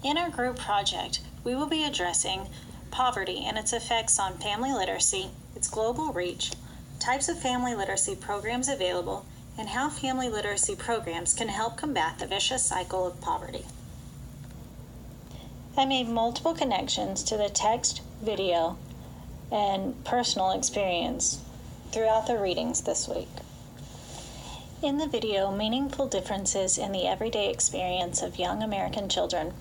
In our group project, we will be addressing poverty and its effects on family literacy, its global reach, types of family literacy programs available, and how family literacy programs can help combat the vicious cycle of poverty. I made multiple connections to the text, video, and personal experience throughout the readings this week. In the video, Meaningful Differences in the Everyday Experience of Young American Children,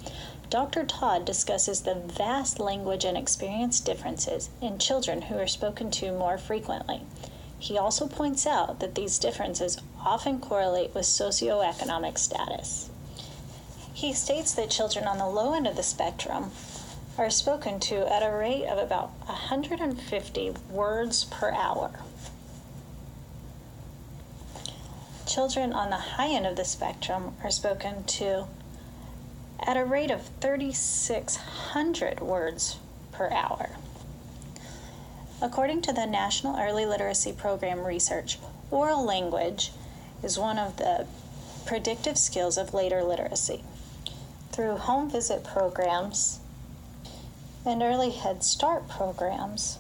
Dr. Todd discusses the vast language and experience differences in children who are spoken to more frequently. He also points out that these differences often correlate with socioeconomic status. He states that children on the low end of the spectrum are spoken to at a rate of about 150 words per hour. Children on the high end of the spectrum are spoken to at a rate of 3,600 words per hour. According to the National Early Literacy Program research, oral language is one of the predictive skills of later literacy. Through home visit programs and early Head Start programs,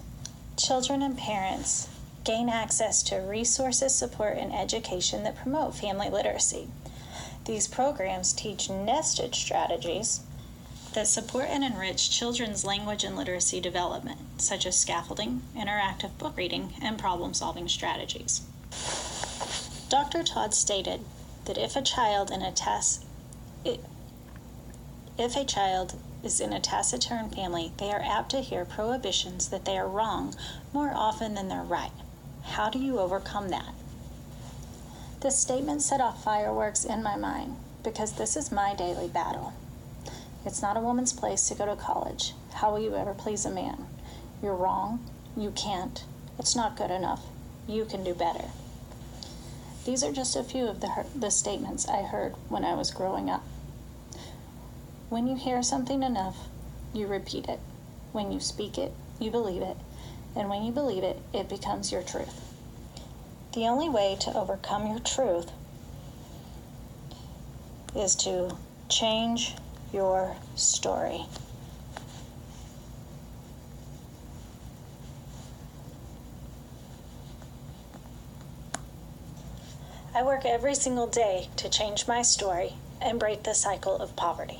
children and parents gain access to resources, support, and education that promote family literacy. These programs teach nested strategies that support and enrich children's language and literacy development, such as scaffolding, interactive book reading, and problem-solving strategies. Dr. Todd stated that if a child is in a taciturn family, they are apt to hear prohibitions that they are wrong more often than they're right. How do you overcome that? This statement set off fireworks in my mind because this is my daily battle. It's not a woman's place to go to college. How will you ever please a man? You're wrong. You can't. It's not good enough. You can do better. These are just a few of the statements I heard when I was growing up. When you hear something enough, you repeat it. When you speak it, you believe it. And when you believe it, it becomes your truth. The only way to overcome your truth is to change your story. I work every single day to change my story and break the cycle of poverty.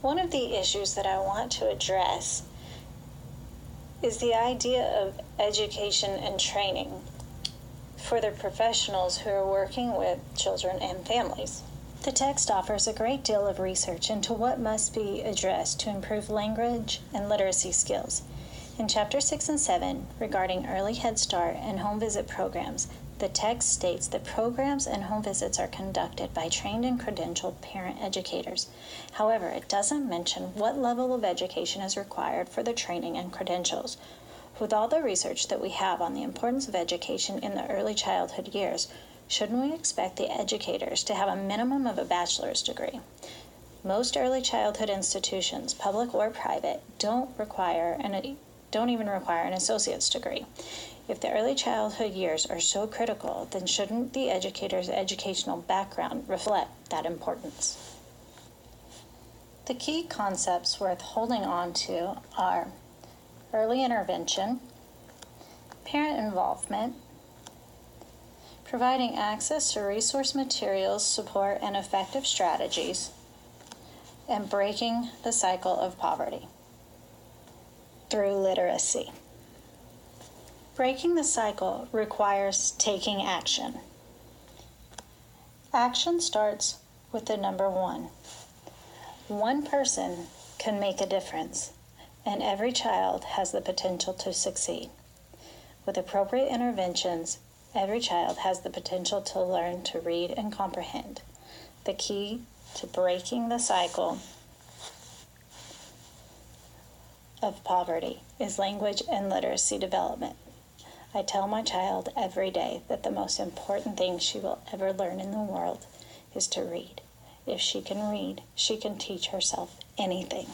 One of the issues that I want to address is the idea of education and training for the professionals who are working with children and families. The text offers a great deal of research into what must be addressed to improve language and literacy skills. In Chapter 6 and 7, regarding early Head Start and home visit programs, the text states that programs and home visits are conducted by trained and credentialed parent educators. However, it doesn't mention what level of education is required for the training and credentials. With all the research that we have on the importance of education in the early childhood years, shouldn't we expect the educators to have a minimum of a bachelor's degree? Most early childhood institutions, public or private, don't even require an associate's degree. If the early childhood years are so critical, then shouldn't the educator's educational background reflect that importance? The key concepts worth holding on to are early intervention, parent involvement, providing access to resource materials, support, and effective strategies, and breaking the cycle of poverty through literacy. Breaking the cycle requires taking action. Action starts with the number 1. One person can make a difference, and every child has the potential to succeed. With appropriate interventions, every child has the potential to learn to read and comprehend. The key to breaking the cycle of poverty is language and literacy development. I tell my child every day that the most important thing she will ever learn in the world is to read. If she can read, she can teach herself anything.